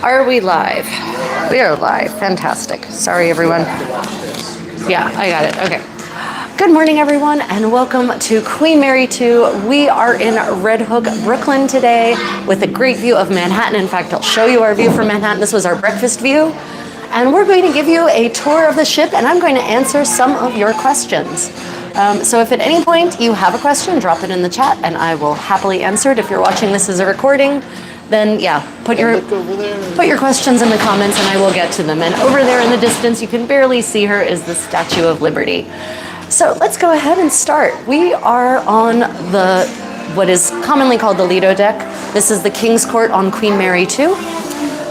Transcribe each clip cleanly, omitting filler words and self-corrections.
Are we live? We are live. Fantastic. Sorry, everyone. Yeah, I got it. Okay. Good morning, everyone, and welcome to Queen Mary 2. We are in Red Hook, Brooklyn today with a great view of Manhattan. In fact, I'll show you our view from Manhattan. This was our breakfast view. And we're going to give you a tour of the ship, and I'm going to answer some of your questions. So if at any point you have a question, drop it in the chat, and I will happily answer it. If you're watching this as a recording, then yeah, put your questions in the comments and I will get to them. And over there in the distance, you can barely see her, is the Statue of Liberty. So let's go ahead and start. We are on what is commonly called the Lido deck. This is the King's Court on Queen Mary 2.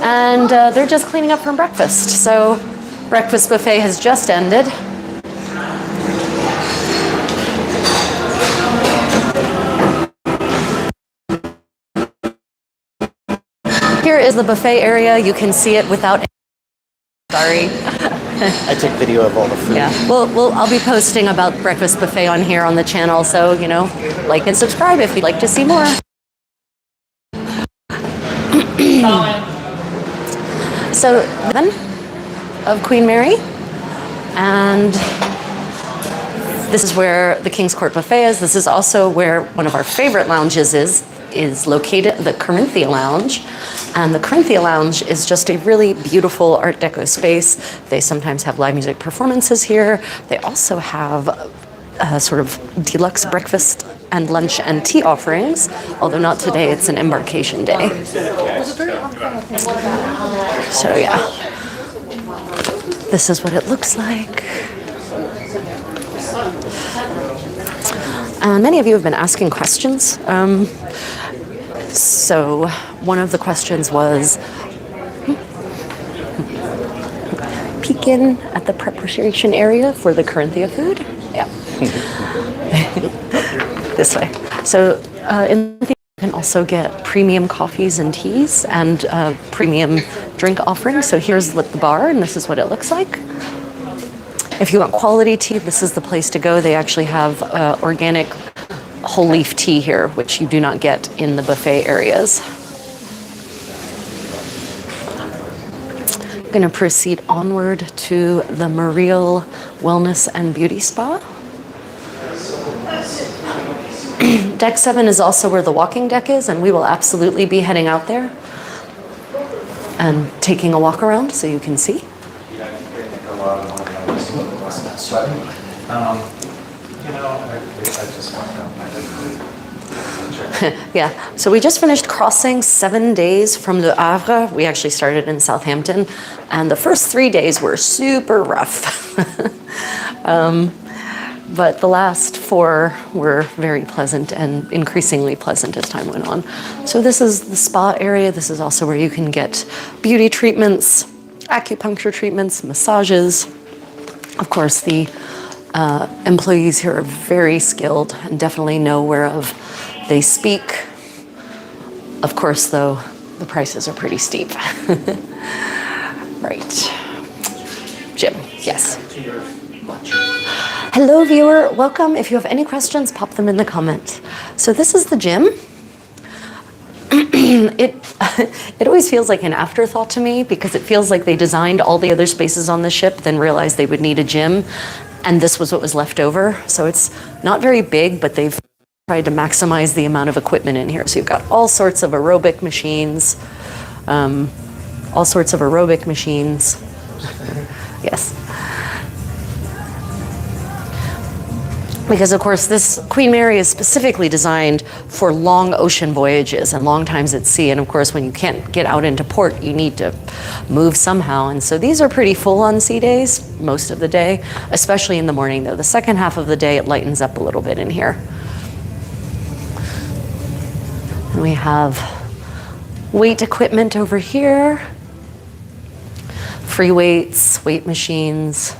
And they're just cleaning up from breakfast. So breakfast buffet has just ended. Here is the buffet area. You can see it without. Sorry. I took video of all the food. Yeah. I'll be posting about breakfast buffet on here on the channel. So, like and subscribe if you'd like to see more. So, of Queen Mary. And this is where the King's Court buffet is. This is also where one of our favorite lounges is located, the Corinthia Lounge. And the Corinthia Lounge is just a really beautiful Art Deco space. They sometimes have live music performances here. They also have sort of deluxe breakfast and lunch and tea offerings, although not today, it's an embarkation day. So yeah, this is what it looks like. Many of you have been asking questions. So one of the questions was, peek in at the preparation area for the Corinthia food. Yeah. This way. So in the you can also get premium coffees and teas and premium drink offerings. So here's the bar, and this is what it looks like. If you want quality tea, this is the place to go. They actually have organic whole leaf tea here, which you do not get in the buffet areas. I'm going to proceed onward to the Muriel Wellness and Beauty Spa. Deck 7 is also where the walking deck is, and we will absolutely be heading out there and taking a walk around so you can see. Yeah, so we just finished crossing 7 days from Le Havre. We actually started in Southampton, and the first 3 days were super rough. But the last 4 were very pleasant and increasingly pleasant as time went on. So this is the spa area. This is also where you can get beauty treatments, acupuncture treatments, massages. Of course, the employees here are very skilled and definitely know whereof they speak. Of course, though, the prices are pretty steep. Right. Jim, yes. Hello, viewer. Welcome. If you have any questions, pop them in the comments. So this is the gym. It always feels like an afterthought to me because it feels like they designed all the other spaces on the ship, then realized they would need a gym, and this was what was left over. So it's not very big, but they've tried to maximize the amount of equipment in here. So you've got all sorts of aerobic machines, Yes. Because of course this Queen Mary is specifically designed for long ocean voyages and long times at sea. And of course when you can't get out into port, you need to move somehow. And so these are pretty full on sea days most of the day, especially in the morning though. The second half of the day it lightens up a little bit in here. And we have weight equipment over here, free weights, weight machines.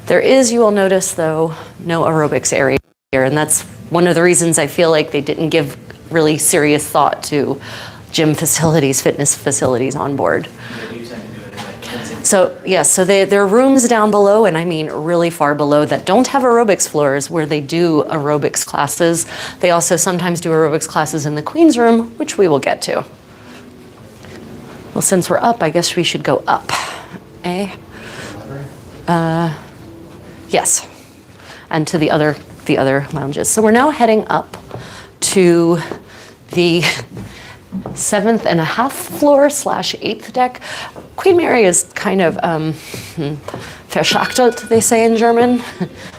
There is, you will notice though, no aerobics area here, and that's one of the reasons I feel like they didn't give really serious thought to gym facilities, fitness facilities on board. So yes, so there are rooms down below, and I mean really far below, that don't have aerobics floors where they do aerobics classes. They also sometimes do aerobics classes in the Queen's room, which we will get to. Well, since we're up, I guess we should go up. Eh? Yes. And to the other lounges. So we're now heading up to the 7th and a half floor / 8th deck. Queen Mary is kind of verschachtelt, they say in German,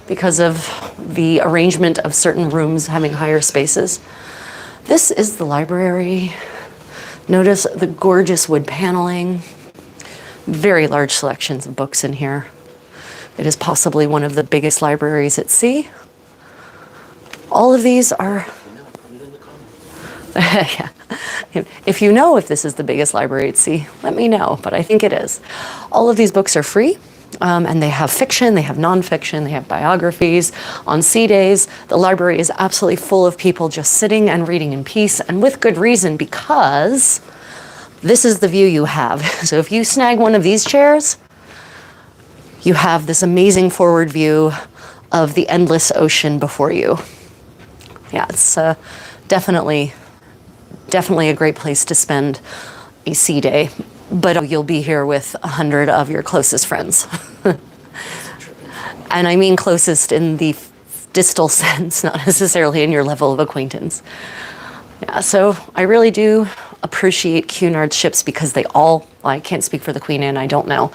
because of the arrangement of certain rooms having higher spaces. This is the library. Notice the gorgeous wood paneling. Very large selections of books in here. It is possibly one of the biggest libraries at sea. All of these are... yeah. If you know if this is the biggest library at sea, let me know, but I think it is. All of these books are free, and they have fiction, they have nonfiction, they have biographies. On sea days, the library is absolutely full of people just sitting and reading in peace, and with good reason, because this is the view you have. So if you snag one of these chairs, you have this amazing forward view of the endless ocean before you. Yeah, it's definitely a great place to spend a sea day, but you'll be here with 100 of your closest friends. And I mean closest in the distal sense, not necessarily in your level of acquaintance. Yeah, so I really do appreciate Cunard's ships because they all, I can't speak for the Queen Anne, I don't know.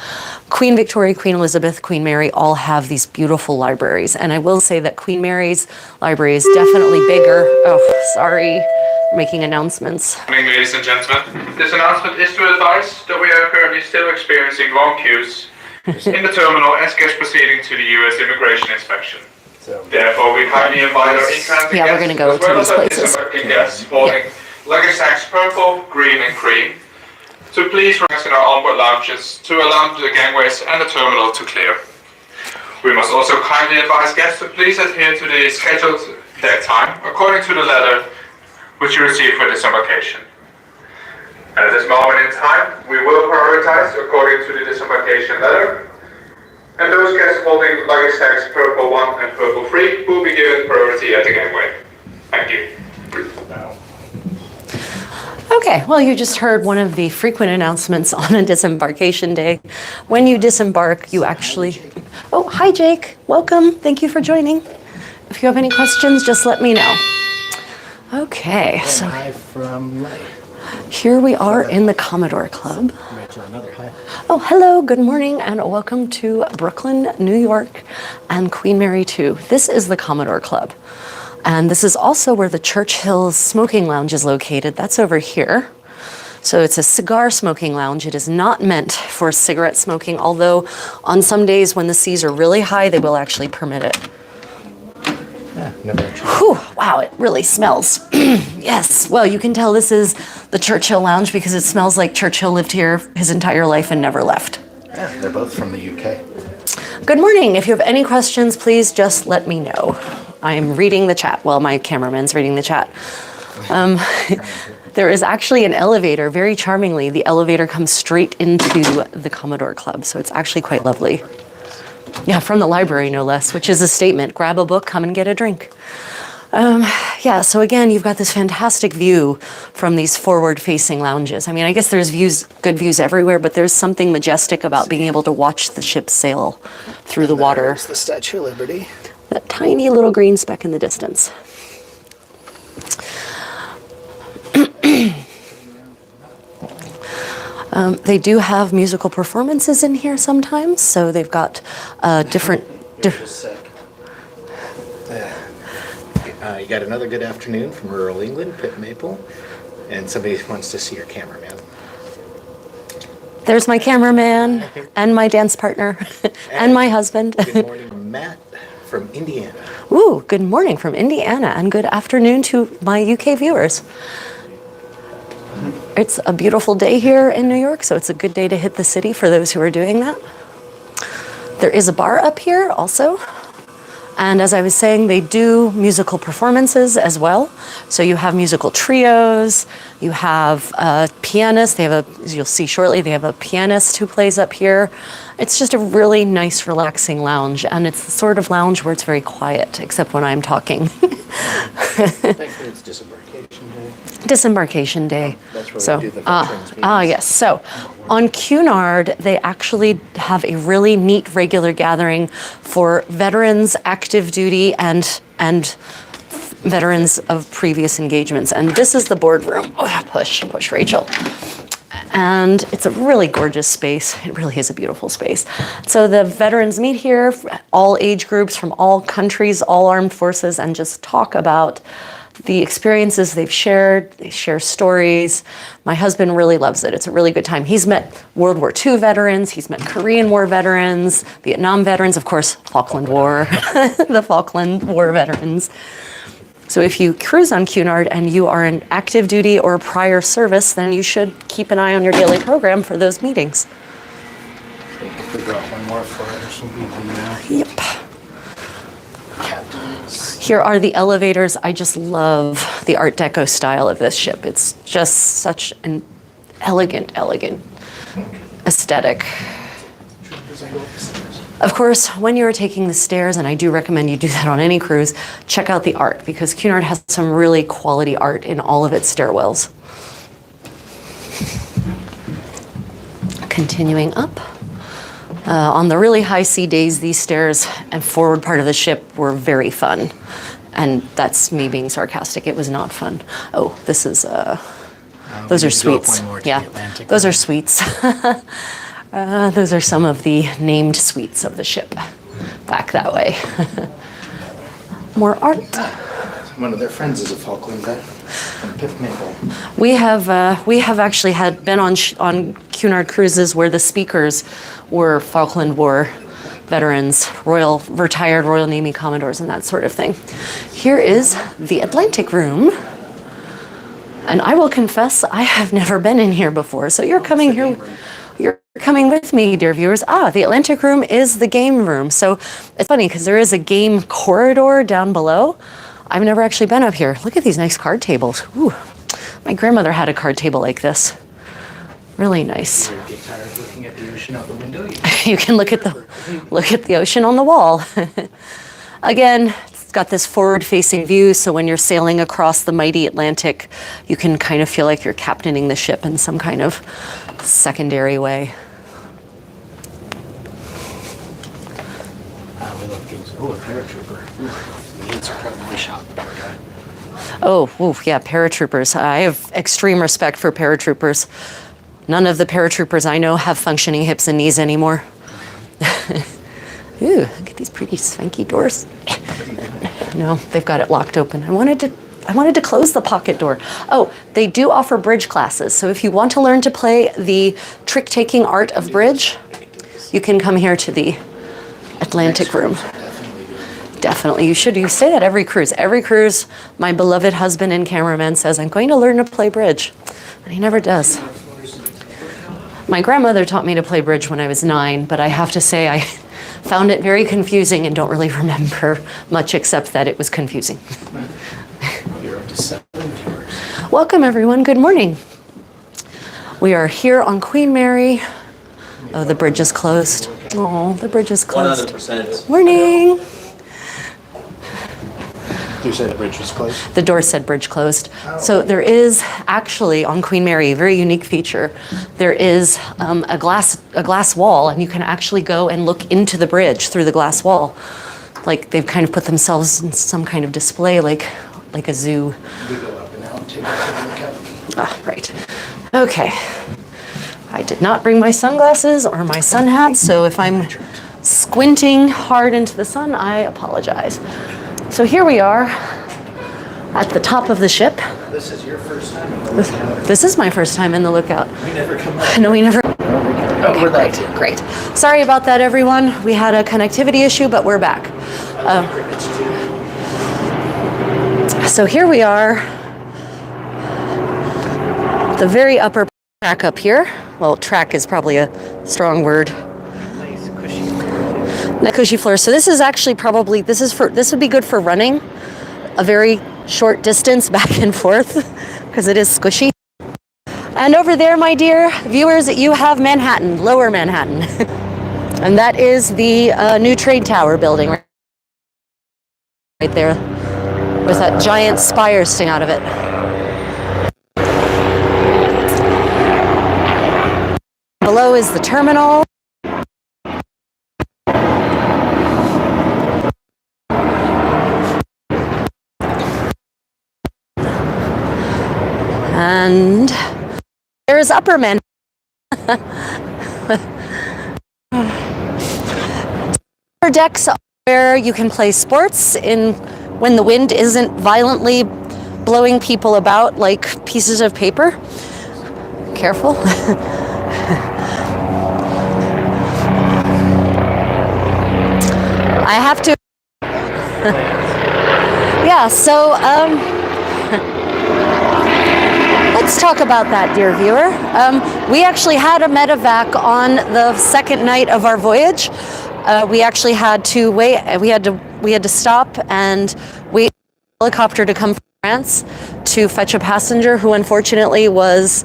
Queen Victoria, Queen Elizabeth, Queen Mary all have these beautiful libraries. And I will say that Queen Mary's library is definitely bigger. Oh, sorry, making announcements. Good morning, ladies and gentlemen. This announcement is to advise that we are currently still experiencing long queues in the terminal as guests proceeding to the U.S. immigration inspection. Therefore, we kindly invite our in-transit Yeah, we're going to go to these places. guests holding luggage sacks purple, green, and cream to please rest in our onboard lounges to allow the gangways and the terminal to clear. We must also kindly advise guests to please adhere to the scheduled deck time according to the letter which you received for this embarkation. At this moment in time, we will prioritize according to the disembarkation letter, and those guests holding luggage tags Purple 1 and Purple 3 will be given priority at the gangway. Thank you. Okay, well, you just heard one of the frequent announcements on a disembarkation day. When you disembark, you actually... Oh, hi, Jake. Welcome. Thank you for joining. If you have any questions, just let me know. Okay, so here we are in the Commodore Club. Oh, hello, good morning, and welcome to Brooklyn, New York, and Queen Mary 2. This is the Commodore Club. And this is also where the Churchill's Smoking Lounge is located. That's over here. So it's a cigar smoking lounge. It is not meant for cigarette smoking, although on some days when the seas are really high, they will actually permit it. Yeah, never tried. Whew, wow, it really smells. Yes, well, you can tell this is the Churchill Lounge because it smells like Churchill lived here his entire life and never left. Yeah, they're both from the UK. Good morning. If you have any questions, please just let me know. I'm reading the chat. Well, my cameraman's reading the chat. There is actually an elevator, very charmingly. The elevator comes straight into the Commodore Club, so it's actually quite lovely. Yeah, from the library, no less, which is a statement. Grab a book, come and get a drink. Yeah, so again, you've got this fantastic view from these forward-facing lounges. I mean, I guess there's good views everywhere, but there's something majestic about being able to watch the ship sail through the water. There's the Statue of Liberty. That tiny little green speck in the distance. They do have musical performances in here sometimes, so they've got different... You got another good afternoon from rural England, Pip Maple, and somebody wants to see your cameraman. There's my cameraman and my dance partner and my husband. Good morning, Matt from Indiana. Ooh, good morning from Indiana and good afternoon to my UK viewers. It's a beautiful day here in New York, so it's a good day to hit the city for those who are doing that. There is a bar up here also. And as I was saying, they do musical performances as well. So you have musical trios, You have a pianist. They have as you'll see shortly, they have a pianist who plays up here. It's just a really nice, relaxing lounge, and it's the sort of lounge where it's very quiet, except when I'm talking. Thankfully, it's disembarkation day. Disembarkation day. That's where So, we do the veterans yes. So, on Cunard, they actually have a really neat regular gathering for veterans, active duty, and veterans of previous engagements. And this is the boardroom. Oh, push, Rachel. And it's a really gorgeous space. It really is a beautiful space. So the veterans meet here, all age groups from all countries, all armed forces, and just talk about the experiences they've shared. They share stories. My husband really loves it. It's a really good time. He's met World War II veterans. He's met Korean War veterans, Vietnam veterans, of course, Falkland War, the Falkland War veterans. So if you cruise on Cunard and you are in active duty or prior service, then you should keep an eye on your daily program for those meetings. We brought one more for us. Yep. Captains. Here are the elevators. I just love the Art Deco style of this ship. It's just such an elegant aesthetic. Of course, when you're taking the stairs, and I do recommend you do that on any cruise, check out the art, because Cunard has some really quality art in all of its stairwells. Continuing up. On the really high sea days, these stairs and forward part of the ship were very fun. And that's me being sarcastic. It was not fun. Oh, this is, those are suites. Yeah, those are suites. Those are some of the named suites of the ship back that way. More art. One of their friends is a Falkland vet from Pip Maple. We have actually been on Cunard cruises where the speakers were Falkland War veterans, retired Royal Navy Commodores, and that sort of thing. Here is the Atlantic Room. And I will confess, I have never been in here before. So you're coming here. You're coming with me, dear viewers. The Atlantic Room is the game room. So it's funny because there is a game corridor down below. I've never actually been up here. Look at these nice card tables. Ooh, my grandmother had a card table like this. Really nice. You get tired of looking at the ocean out the window? You can look at the ocean on the wall. Again, it's got this forward-facing view, so when you're sailing across the mighty Atlantic, you can kind of feel like you're captaining the ship in some kind of secondary way. We love games. Oh, a paratrooper. The answer probably shot. Yeah, paratroopers. I have extreme respect for paratroopers. None of the paratroopers I know have functioning hips and knees anymore. Ooh, look at these pretty swanky doors. No, they've got it locked open. I wanted to close the pocket door. Oh, they do offer bridge classes. So if you want to learn to play the trick-taking art of bridge, you can come here to the Atlantic Room. Definitely, you should. You say that every cruise. Every cruise, my beloved husband and cameraman says, I'm going to learn to play bridge. And he never does. My grandmother taught me to play bridge when I was 9, but I have to say I found it very confusing and don't really remember much except that it was confusing. You're up to 7 viewers. Welcome, everyone. Good morning. We are here on Queen Mary. Oh, the bridge is closed. Oh, the bridge is closed. 100%. Morning. You said the bridge was closed? The door said bridge closed. So there is actually on Queen Mary a very unique feature. There is a glass wall, and you can actually go and look into the bridge through the glass wall. Like they've kind of put themselves in some kind of display, like a zoo. We go up and out, take a look at. Right. Okay. I did not bring my sunglasses or my sun hat, so if I'm squinting hard into the sun, I apologize. So here we are at the top of the ship. This is your first time in the Lookout? This is my first time in the Lookout. We never come up. No, we never. Oh, we're Great, great. Sorry about that, everyone. We had a connectivity issue, but we're back. So here we are, the very upper track up here. Well, track is probably a strong word. Nice cushy. That cushy floor. So this is actually probably, this would be good for running a very short distance back and forth because it is squishy. And over there, my dear viewers, you have Manhattan, Lower Manhattan. And that is the new trade tower building right there with that giant spire sticking out of it. Below is the terminal. And there's Upper Manhattan. Decks where you can play sports in when the wind isn't violently blowing people about like pieces of paper. Careful. I have to. Yeah, so let's talk about that, dear viewer. We actually had a medevac on the second night of our voyage. We actually had to wait. We had to stop and wait for a helicopter to come from France to fetch a passenger who unfortunately was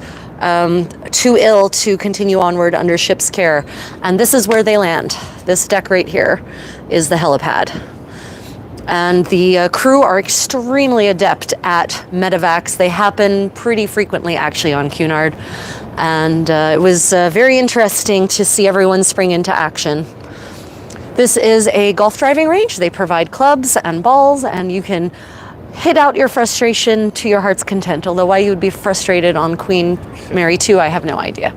too ill to continue onward under ship's care. And this is where they land. This deck right here is the helipad. And the crew are extremely adept at medevacs. They happen pretty frequently, actually, on Cunard. And it was very interesting to see everyone spring into action. This is a golf driving range. They provide clubs and balls, and you can hit out your frustration to your heart's content. Although why you would be frustrated on Queen Mary 2, I have no idea.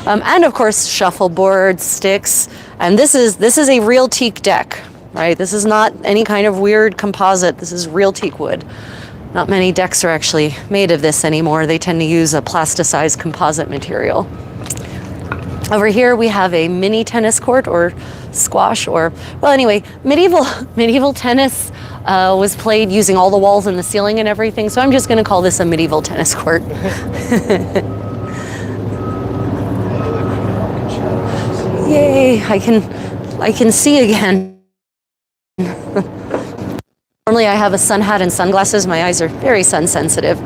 And of course, shuffleboard, sticks. And this is a real teak deck. Right, this is not any kind of weird composite. This is real teak wood. Not many decks are actually made of this anymore. They tend to use a plasticized composite material. Over here we have a mini tennis court or squash or, well, anyway, medieval tennis was played using all the walls and the ceiling and everything. So I'm just going to call this a medieval tennis court. Yay! I can see again. Normally I have a sun hat and sunglasses. My eyes are very sun sensitive.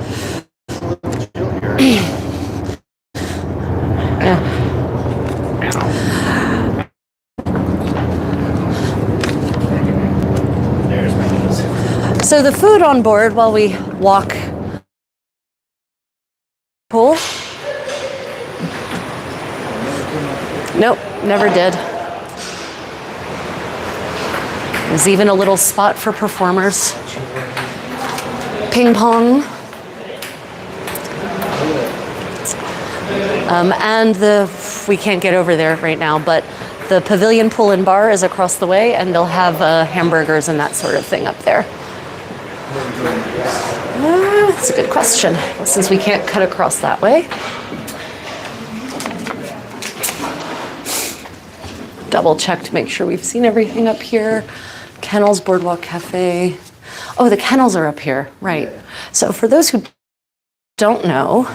Yeah. So the food on board while we walk pool. Nope, never did. There's even a little spot for performers. Ping pong. And we can't get over there right now, but the pavilion pool and bar is across the way, and they'll have hamburgers and that sort of thing up there. That's a good question, since we can't cut across that way. Double check to make sure we've seen everything up here. Kennels, Boardwalk Cafe. Oh, the kennels are up here, right. So for those who don't know,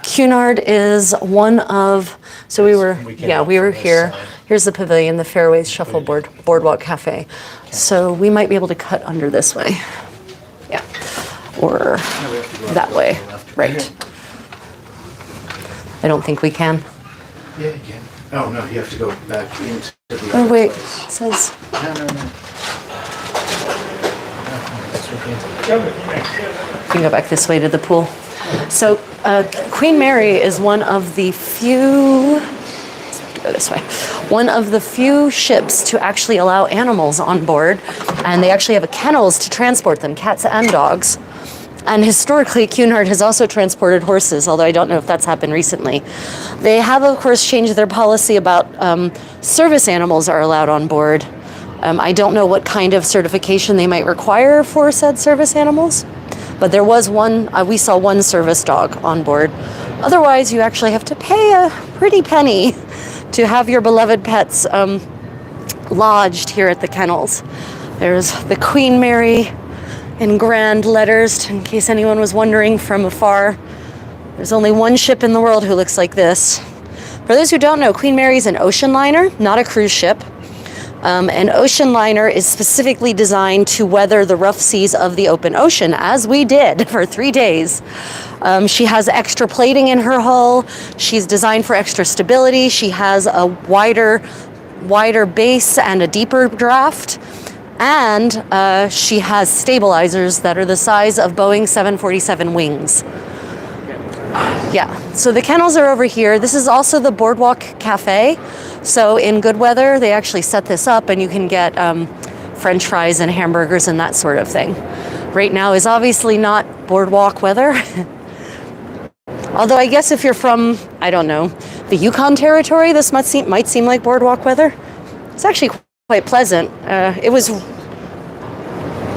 Cunard is one of, so we were here. Here's the pavilion, the Fairways Shuffleboard, Boardwalk Cafe. So we might be able to cut under this way. Yeah, or that way, right. I don't think we can. Yeah, you can. Oh, no, you have to go back into the... Oh, wait, it says... No. You can go back this way to the pool. So Queen Mary is one of the few... Go this way. One of the few ships to actually allow animals on board, and they actually have kennels to transport them, cats and dogs. And historically, Cunard has also transported horses, although I don't know if that's happened recently. They have, of course, changed their policy about service animals are allowed on board. I don't know what kind of certification they might require for said service animals, but there was one, we saw one service dog on board. Otherwise, you actually have to pay a pretty penny to have your beloved pets lodged here at the kennels. There's the Queen Mary in grand letters, in case anyone was wondering from afar. There's only one ship in the world who looks like this. For those who don't know, Queen Mary's an ocean liner, not a cruise ship. An ocean liner is specifically designed to weather the rough seas of the open ocean, as we did for 3 days. She has extra plating in her hull. She's designed for extra stability. She has a wider base and a deeper draft. And she has stabilizers that are the size of Boeing 747 wings. Yeah, so the kennels are over here. This is also the Boardwalk Cafe. So in good weather, they actually set this up and you can get French fries and hamburgers and that sort of thing. Right now is obviously not boardwalk weather. Although I guess if you're from, I don't know, the Yukon Territory, this might seem like boardwalk weather. It's actually quite pleasant. It was,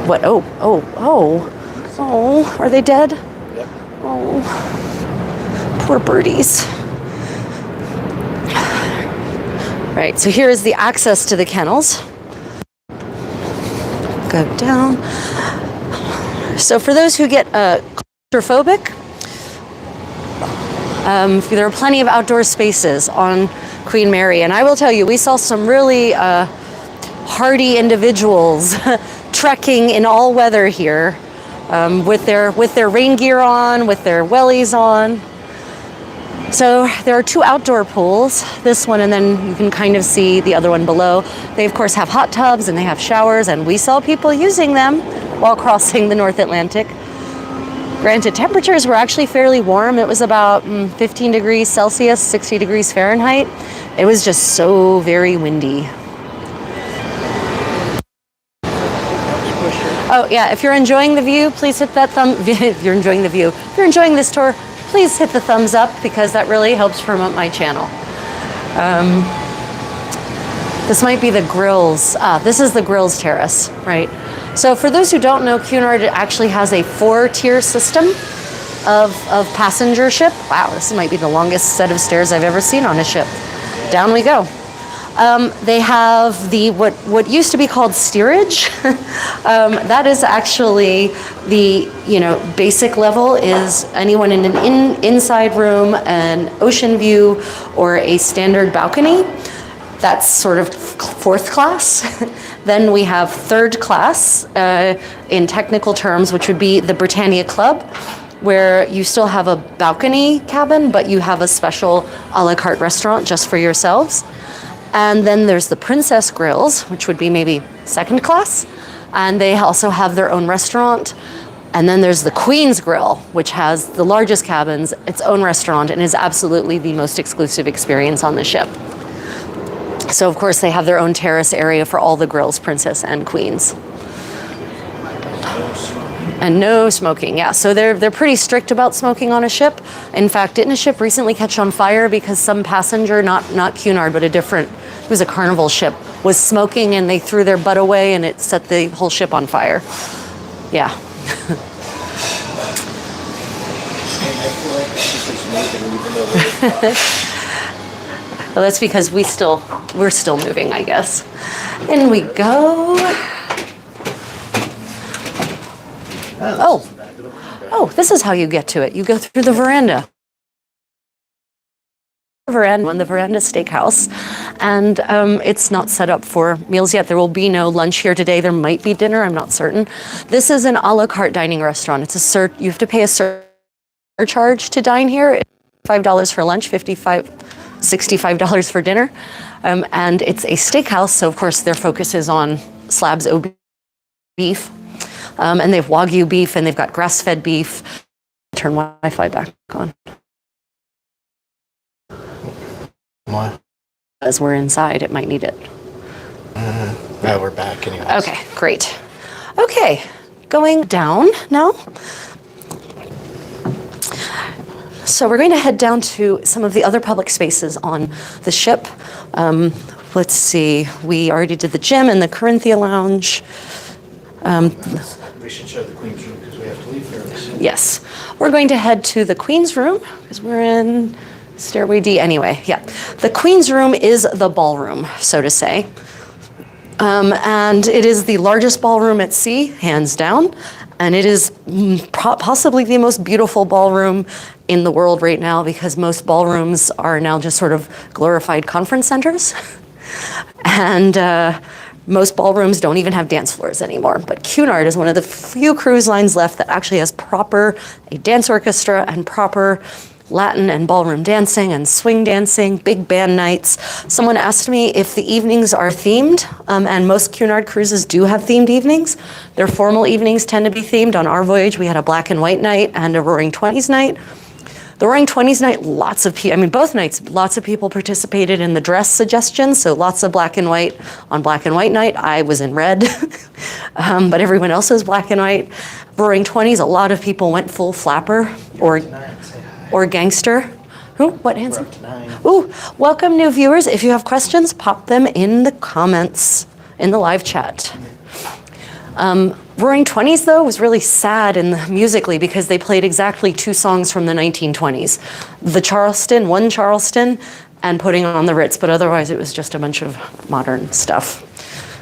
what, oh, are they dead? Yep. Oh, poor birdies. Right, so here is the access to the kennels. Go down. So for those who get claustrophobic, there are plenty of outdoor spaces on Queen Mary, and I will tell you, we saw some really hardy individuals trekking in all weather here, with their rain gear on, with their wellies on. So there are 2 outdoor pools, this one, and then you can kind of see the other one below. They of course have hot tubs and they have showers, and we saw people using them while crossing the North Atlantic. Granted, temperatures were actually fairly warm. It was about 15 degrees Celsius, 60 degrees Fahrenheit. It was just so very windy. Oh yeah, if you're enjoying the view, please hit that if you're enjoying the view. If you're enjoying this tour, please hit the thumbs up because that really helps promote my channel. This might be the grills. This is the grills terrace, right? So for those who don't know, Cunard actually has a 4-tier system of passenger ship. Wow, this might be the longest set of stairs I've ever seen on a ship. Down we go. They have the what used to be called steerage. That is actually the basic level is anyone in an inside room, an ocean view, or a standard balcony. That's sort of 4th class. Then we have 3rd class in technical terms, which would be the Britannia Club, where you still have a balcony cabin, but you have a special a la carte restaurant just for yourselves. And then there's the Princess Grills, which would be maybe 2nd class, and they also have their own restaurant. And then there's the Queen's Grill, which has the largest cabins, its own restaurant, and is absolutely the most exclusive experience on the ship. So of course they have their own terrace area for all the grills, Princess and Queens. And no smoking, yeah. So they're pretty strict about smoking on a ship. In fact, didn't a ship recently catch on fire because some passenger, not Cunard, but it was a Carnival ship, was smoking and they threw their butt away and it set the whole ship on fire. Yeah. Well, that's because we're still moving, I guess. In we go. Oh, this is how you get to it. You go through the veranda. The Veranda Steakhouse, and it's not set up for meals yet. There will be no lunch here today. There might be dinner. I'm not certain. This is an a la carte dining restaurant. You have to pay a surcharge to dine here. $5 for lunch, $65 for dinner, and it's a steakhouse. So of course their focus is on slabs of beef. And they have Wagyu beef, and they've got grass-fed beef. Turn Wi-Fi back on. What? As we're inside, it might need it. No, we're back anyways. Okay, great. Okay, going down now. So we're going to head down to some of the other public spaces on the ship. Let's see, we already did the gym and the Corinthia Lounge. We should show the Queen's room because we have to leave fairly. Yes, we're going to head to the Queen's room because we're in Stairway D anyway. Yeah, the Queen's room is the ballroom, so to say. And it is the largest ballroom at sea, hands down. And it is possibly the most beautiful ballroom in the world right now because most ballrooms are now just sort of glorified conference centers. And most ballrooms don't even have dance floors anymore. But Cunard is one of the few cruise lines left that actually has a dance orchestra and proper Latin and ballroom dancing and swing dancing, big band nights. Someone asked me if the evenings are themed, and most Cunard cruises do have themed evenings. Their formal evenings tend to be themed. On our voyage, we had a black and white night and a Roaring Twenties night. The Roaring Twenties night, both nights, lots of people participated in the dress suggestions, so lots of black and white. On black and white night, I was in red, but everyone else was black and white. Roaring Twenties, a lot of people went full flapper or gangster. Who? What, Hanson? Ooh, welcome new viewers. If you have questions, pop them in the comments in the live chat. Roaring Twenties, though, was really sad musically because they played exactly 2 songs from the 1920s. One Charleston, and Putting on the Ritz, but otherwise it was just a bunch of modern stuff.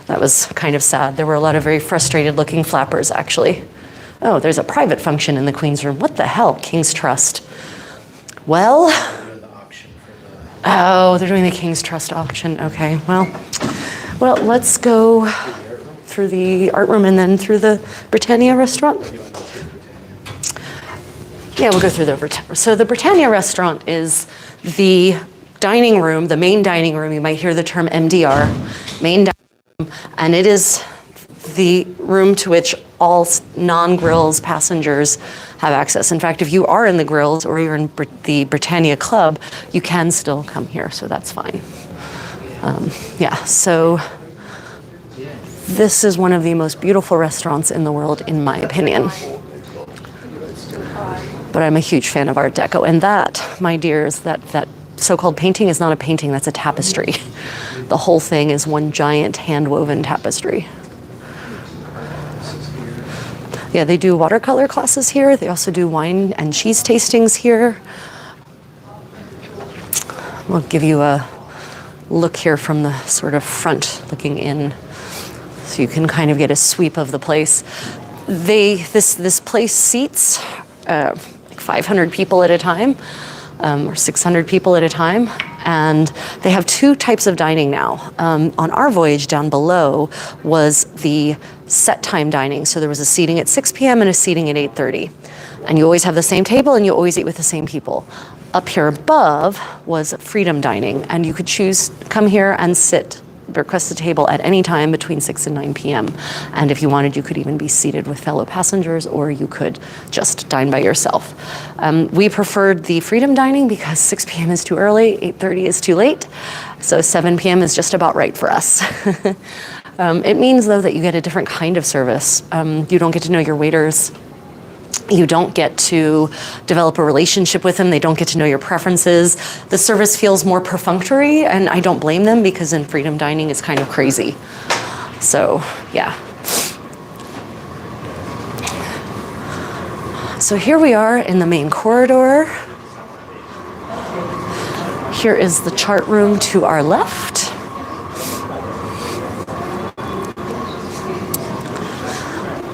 That was kind of sad. There were a lot of very frustrated looking flappers, actually. Oh, there's a private function in the Queen's room. What the hell, King's Trust? Well, they're doing the King's Trust auction. Okay, well, let's go through the art room and then through the Britannia restaurant. Yeah, we'll go through the Britannia. So the Britannia restaurant is the dining room, the main dining room. You might hear the term MDR, main dining room, and it is the room to which all non-grills passengers have access. In fact, if you are in the grills or you're in the Britannia Club, you can still come here, so that's fine. So this is one of the most beautiful restaurants in the world, in my opinion. But I'm a huge fan of Art Deco, and that, my dears, that so-called painting is not a painting, that's a tapestry. The whole thing is one giant hand-woven tapestry. Yeah, they do watercolor classes here. They also do wine and cheese tastings here. We'll give you a look here from the sort of front looking in, so you can kind of get a sweep of the place. This place seats like 500 people at a time, or 600 people at a time. And they have 2 types of dining now. On our voyage down below was the set time dining. So there was a seating at 6 p.m. and a seating at 8:30. And you always have the same table and you always eat with the same people. Up here above was freedom dining, and you could come here and request a table at any time between 6 and 9 p.m. And if you wanted, you could even be seated with fellow passengers, or you could just dine by yourself. We preferred the freedom dining because 6 p.m. is too early, 8:30 is too late, so 7 p.m. is just about right for us. It means, though, that you get a different kind of service. You don't get to know your waiters. You don't get to develop a relationship with them. They don't get to know your preferences. The service feels more perfunctory, and I don't blame them because in freedom dining it's kind of crazy. So, yeah. So here we are in the main corridor. Here is the chart room to our left.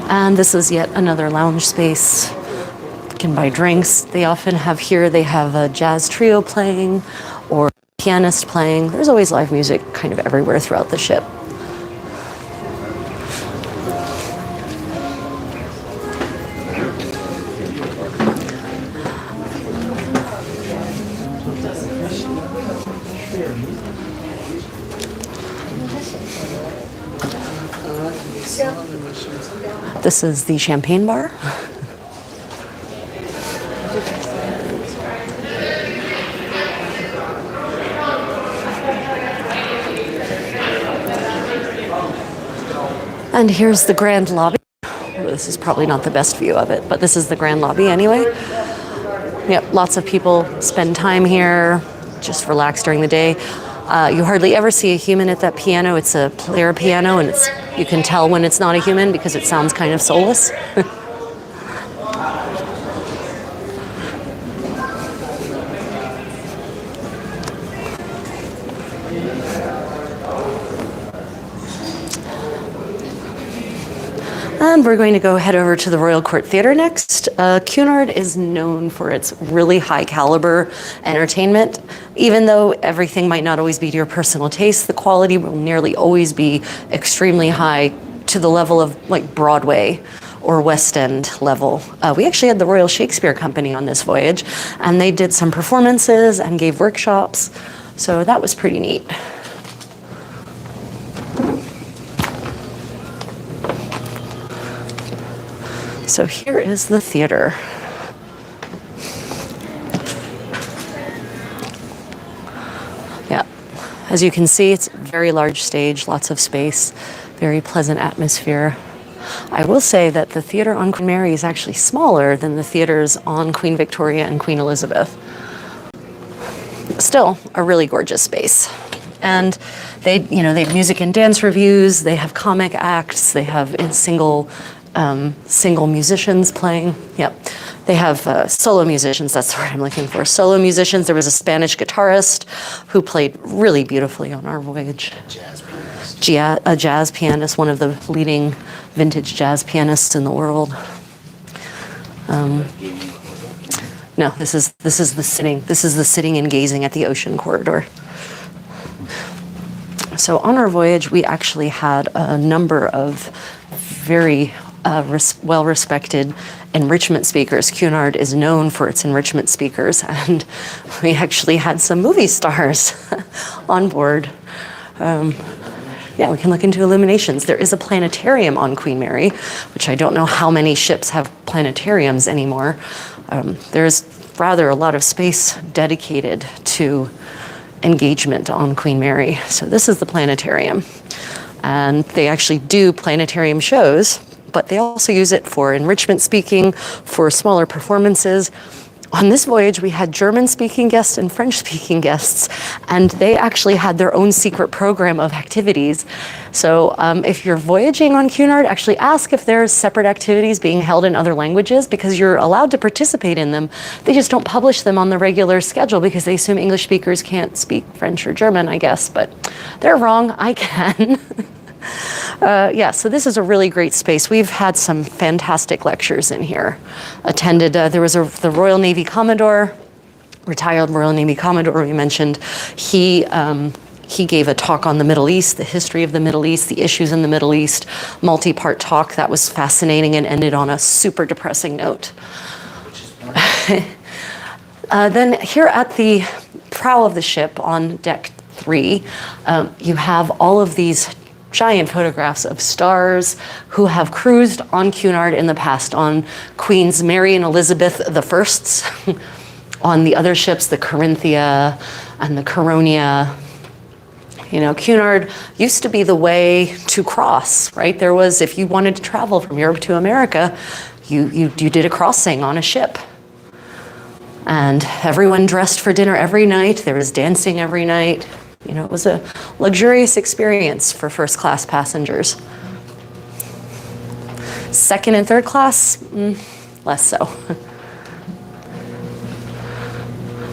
And this is yet another lounge space. You can buy drinks. They often have a jazz trio playing or pianist playing. There's always live music kind of everywhere throughout the ship. This is the champagne bar. And here's the grand lobby. This is probably not the best view of it, but this is the grand lobby anyway. Yep, lots of people spend time here, just relax during the day. You hardly ever see a human at that piano. It's a player piano, and you can tell when it's not a human because it sounds kind of soulless. And we're going to go head over to the Royal Court Theatre next. Cunard is known for its really high caliber entertainment. Even though everything might not always be to your personal taste, the quality will nearly always be extremely high, to the level of like Broadway or West End level. We actually had the Royal Shakespeare Company on this voyage, and they did some performances and gave workshops, so that was pretty neat. So here is the theater. Yeah, as you can see, it's a very large stage, lots of space, very pleasant atmosphere. I will say that the theater on Queen Mary is actually smaller than the theaters on Queen Victoria and Queen Elizabeth. Still, a really gorgeous space. And they have music and dance reviews, they have comic acts, they have single musicians playing. Yep. They have solo musicians, that's the word I'm looking for. Solo musicians. There was a Spanish guitarist who played really beautifully on our voyage. A jazz pianist, one of the leading vintage jazz pianists in the world. No, this is the sitting. This is the sitting and gazing at the ocean corridor. So on our voyage, we actually had a number of very well-respected enrichment speakers. Cunard is known for its enrichment speakers, and we actually had some movie stars on board. Yeah, we can look into illuminations. There is a planetarium on Queen Mary, which I don't know how many ships have planetariums anymore. There's rather a lot of space dedicated to engagement on Queen Mary. So this is the planetarium. And they actually do planetarium shows, but they also use it for enrichment speaking, for smaller performances. On this voyage, we had German-speaking guests and French-speaking guests, and they actually had their own secret program of activities. So if you're voyaging on Cunard, actually ask if there's separate activities being held in other languages, because you're allowed to participate in them. They just don't publish them on the regular schedule because they assume English speakers can't speak French or German, I guess, but they're wrong, I can. Yeah, so this is a really great space. We've had some fantastic lectures in here. Attended, there was the Royal Navy Commodore, retired Royal Navy Commodore we mentioned. He gave a talk on the Middle East, the history of the Middle East, the issues in the Middle East, multi-part talk that was fascinating and ended on a super depressing note. Then here at the prow of the ship on deck 3, you have all of these giant photographs of stars who have cruised on Cunard in the past, on Queens Mary and Elizabeth the Firsts, on the other ships, the Corinthia and the Caronia. You know, Cunard used to be the way to cross, right? There was, if you wanted to travel from Europe to America, you did a crossing on a ship. And everyone dressed for dinner every night. There was dancing every night. You know, it was a luxurious experience for first class passengers. Second and third class, less so.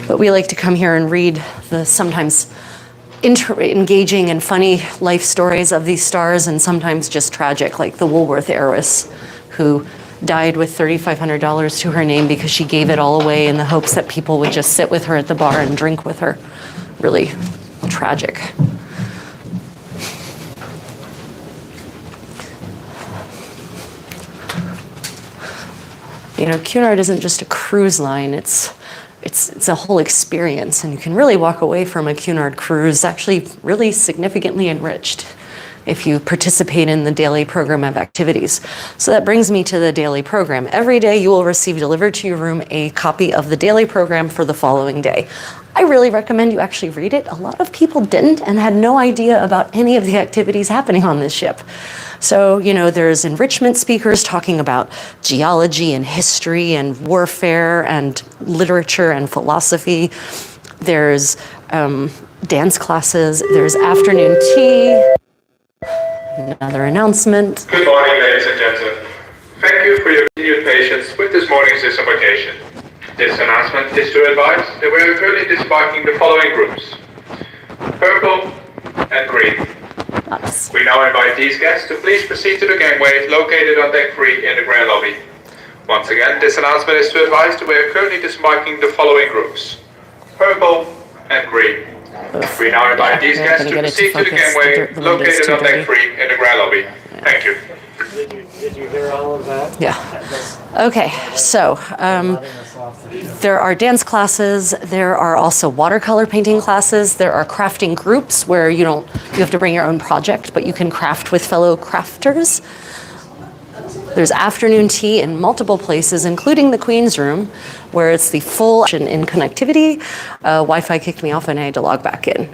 But we like to come here and read the sometimes engaging and funny life stories of these stars, and sometimes just tragic, like the Woolworth heiress who died with $3,500 to her name because she gave it all away in the hopes that people would just sit with her at the bar and drink with her. Really tragic. You know, Cunard isn't just a cruise line, it's a whole experience, and you can really walk away from a Cunard cruise actually really significantly enriched if you participate in the daily program of activities. So that brings me to the daily program. Every day you will receive delivered to your room a copy of the daily program for the following day. I really recommend you actually read it. A lot of people didn't and had no idea about any of the activities happening on this ship. So, you know, there's enrichment speakers talking about geology and history and warfare and literature and philosophy. There's dance classes. There's afternoon tea. Another announcement. Good morning, ladies and gentlemen. Thank you for your continued patience with this morning's disembarkation. This announcement is to advise that we are currently disembarking the following groups: purple and green. Nice. We now invite these guests to please proceed to the gangway located on deck 3 in the grand lobby. Once again, this announcement is to advise that we are currently disembarking the following groups: purple and green. We now invite these guests to proceed to the gangway located on deck 3 in the grand lobby. Thank you. Did you hear all of that? Yeah. Okay, so there are dance classes. There are also watercolor painting classes. There are crafting groups where you have to bring your own project, but you can craft with fellow crafters. There's afternoon tea in multiple places, including the Queen's Room, where it's the full in connectivity. Wi-Fi kicked me off and I had to log back in.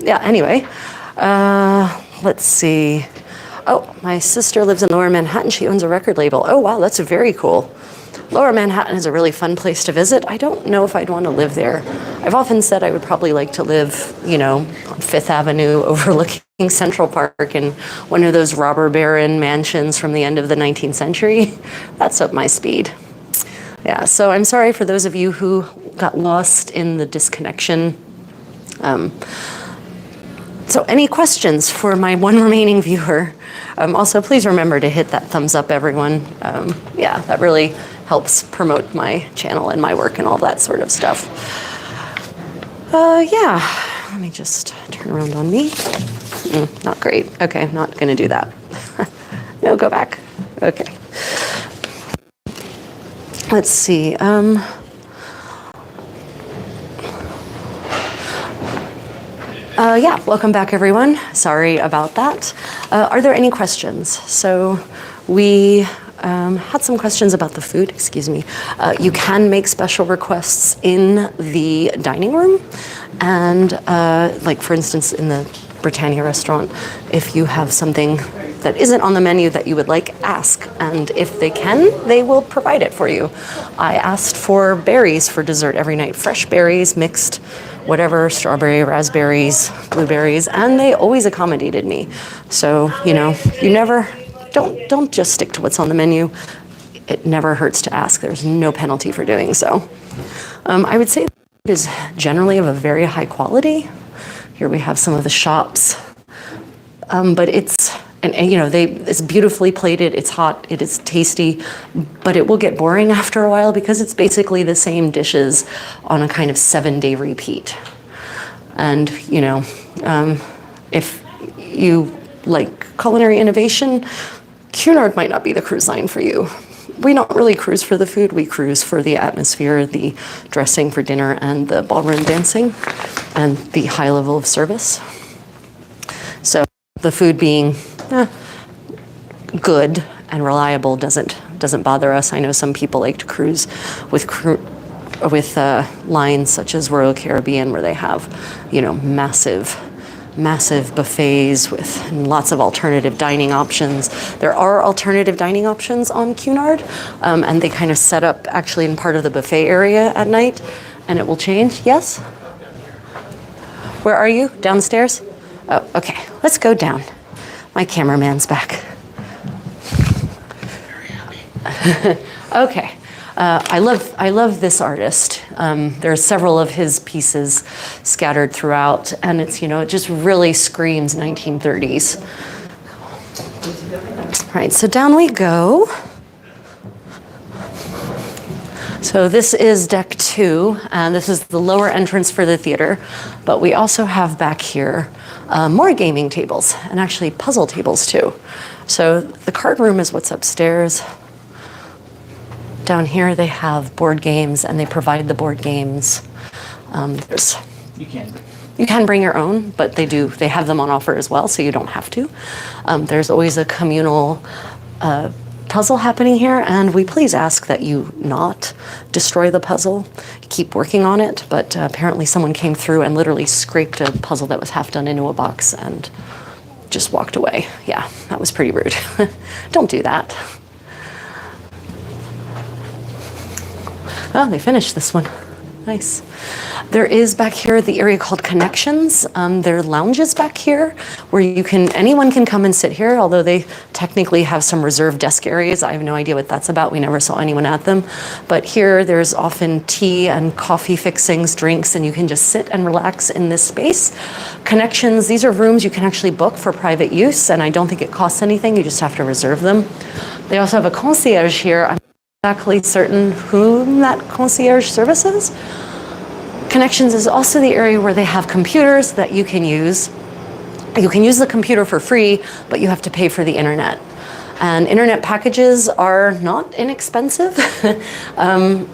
Anyway, let's see. Oh, my sister lives in Lower Manhattan. She owns a record label. Oh, wow, that's very cool. Lower Manhattan is a really fun place to visit. I don't know if I'd want to live there. I've often said I would probably like to live, on Fifth Avenue overlooking Central Park in one of those robber baron mansions from the end of the 19th century. That's up my speed. Yeah, so I'm sorry for those of you who got lost in the disconnection. So any questions for my one remaining viewer? Also, please remember to hit that thumbs up, everyone. That really helps promote my channel and my work and all that sort of stuff. Let me just turn around on me. Not great. Okay, I'm not gonna do that. No, go back. Okay. Let's see. Welcome back, everyone. Sorry about that. Are there any questions? So we had some questions about the food, excuse me. You can make special requests in the dining room. And like for instance, in the Britannia restaurant, if you have something that isn't on the menu that you would like, ask. And if they can, they will provide it for you. I asked for berries for dessert every night, fresh berries, mixed whatever, strawberry, raspberries, blueberries, and they always accommodated me. So, you never, don't just stick to what's on the menu. It never hurts to ask. There's no penalty for doing so. I would say it is generally of a very high quality. Here we have some of the shops, but it's beautifully plated, it's hot, it is tasty, but it will get boring after a while because it's basically the same dishes on a kind of 7-day repeat. And, if you like culinary innovation, Cunard might not be the cruise line for you. We don't really cruise for the food, we cruise for the atmosphere, the dressing for dinner, and the ballroom dancing, and the high level of service. So the food being good and reliable doesn't bother us. I know some people like to cruise with lines such as Royal Caribbean, where they have, massive buffets with lots of alternative dining options. There are alternative dining options on Cunard, and they kind of set up actually in part of the buffet area at night, and it will change. Yes? Where are you? Downstairs? Oh, okay. Let's go down. My cameraman's back. Okay. I love this artist. There are several of his pieces scattered throughout, and it's, it just really screams 1930s. All right, so down we go. So this is deck 2, and this is the lower entrance for the theater, but we also have back here more gaming tables, and actually puzzle tables too. So the card room is what's upstairs. Down here they have board games, and they provide the board games. You can bring your own, but they have them on offer as well, so you don't have to. There's always a communal puzzle happening here, and we please ask that you not destroy the puzzle. Keep working on it, but apparently someone came through and literally scraped a puzzle that was half done into a box and just walked away. Yeah, that was pretty rude. Don't do that. Oh, they finished this one. Nice. There is back here the area called Connections. There are lounges back here where anyone can come and sit here, although they technically have some reserved desk areas. I have no idea what that's about. We never saw anyone at them. But here there's often tea and coffee fixings, drinks, and you can just sit and relax in this space. Connections, these are rooms you can actually book for private use, and I don't think it costs anything. You just have to reserve them. They also have a concierge here. I'm not exactly certain whom that concierge services. Connections is also the area where they have computers that you can use. You can use the computer for free, but you have to pay for the internet. And internet packages are not inexpensive.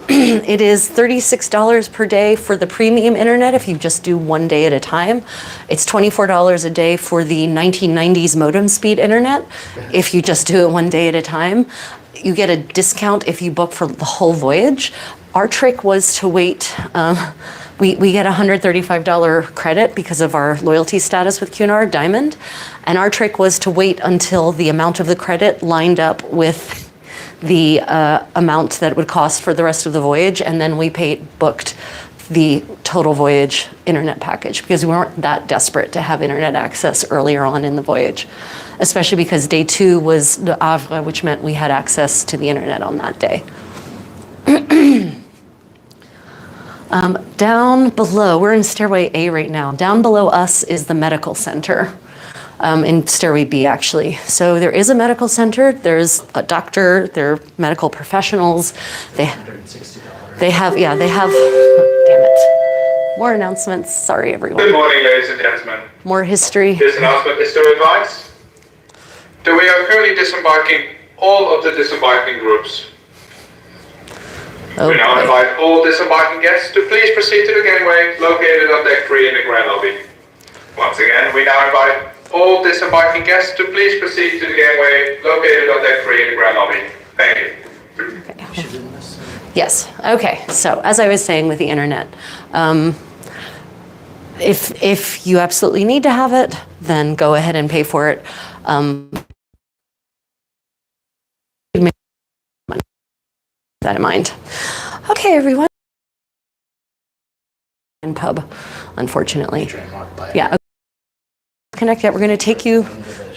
It is $36 per day for the premium internet if you just do 1 day at a time. It's $24 a day for the 1990s modem speed internet if you just do it 1 day at a time. You get a discount if you book for the whole voyage. Our trick was to wait. We get a $135 credit because of our loyalty status with Cunard Diamond. And our trick was to wait until the amount of the credit lined up with the amount that it would cost for the rest of the voyage. And then we booked the total voyage internet package because we weren't that desperate to have internet access earlier on in the voyage, especially because day 2 was Le Havre, which meant we had access to the internet on that day. Down below, we're in Stairway A right now. Down below us is the medical center, in Stairway B actually. So there is a medical center, there's a doctor, there are medical professionals. They have, damn it. More announcements, sorry everyone. Good morning, ladies and gentlemen. More history. This announcement is to advise that we are currently disembarking all of the disembarking groups. Oh, We now boy. invite all disembarking guests to please proceed to the gangway located on deck 3 in the grand lobby. Once again, we now invite all disembarking guests to please proceed to the gangway located on deck 3 in the grand lobby. Thank you. Yes, okay, so as I was saying with the internet, if you absolutely need to have it, then go ahead and pay for it. That in mind. Okay, everyone. And pub, unfortunately. Yeah. Connect yet. We're going to take you.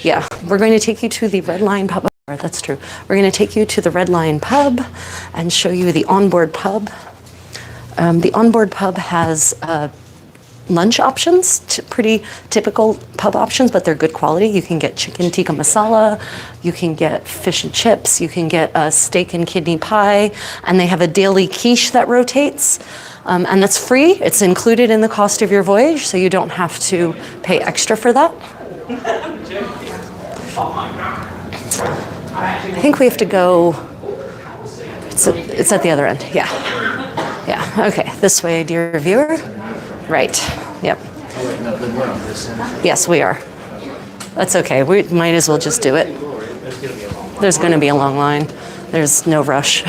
Yeah, we're going to take you to the Red Line pub. That's true. We're going to take you to the Red Line pub and show you the onboard pub. The onboard pub has lunch options, pretty typical pub options, but they're good quality. You can get chicken tikka masala, you can get fish and chips, you can get a steak and kidney pie, and they have a daily quiche that rotates, and that's free. It's included in the cost of your voyage, so you don't have to pay extra for that. I think we have to go, it's at the other end, yeah. Yeah, okay, this way, dear viewer. Right, yep. Yes, we are. That's okay, we might as well just do it. There's gonna be a long line. There's no rush.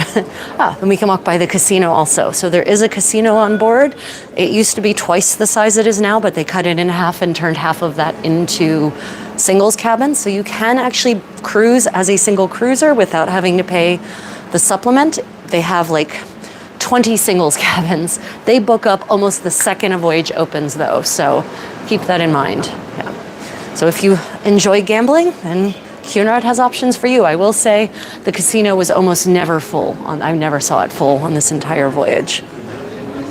And we can walk by the casino also. So there is a casino on board. It used to be twice the size it is now, but they cut it in half and turned half of that into singles cabins. So you can actually cruise as a single cruiser without having to pay the supplement. They have like 20 singles cabins. They book up almost the second a voyage opens though, so keep that in mind. Yeah. So if you enjoy gambling, then Cunard has options for you. I will say the casino was almost never full. I never saw it full on this entire voyage.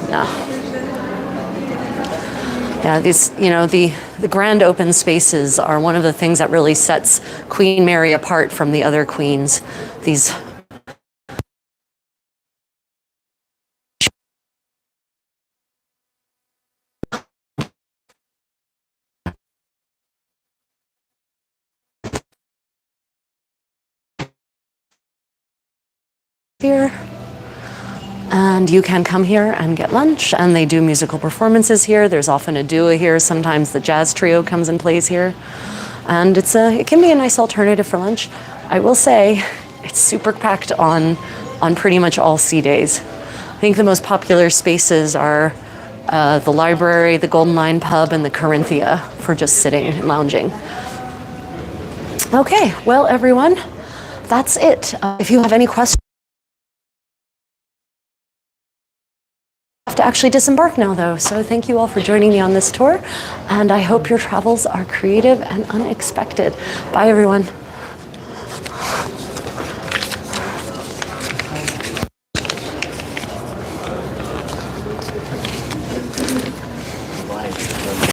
No. Yeah, these, the grand open spaces are one of the things that really sets Queen Mary apart from the other queens. These here, and you can come here and get lunch, and they do musical performances here. There's often a duo here. Sometimes the jazz trio comes and plays here, and it can be a nice alternative for lunch. I will say it's super packed on pretty much all sea days. I think the most popular spaces are the library, the Golden Lion pub, and the Corinthia for just sitting and lounging. Okay, well everyone, that's it. If you have any questions, to actually disembark now, though. So thank you all for joining me on this tour, and I hope your travels are creative and unexpected. Bye, everyone.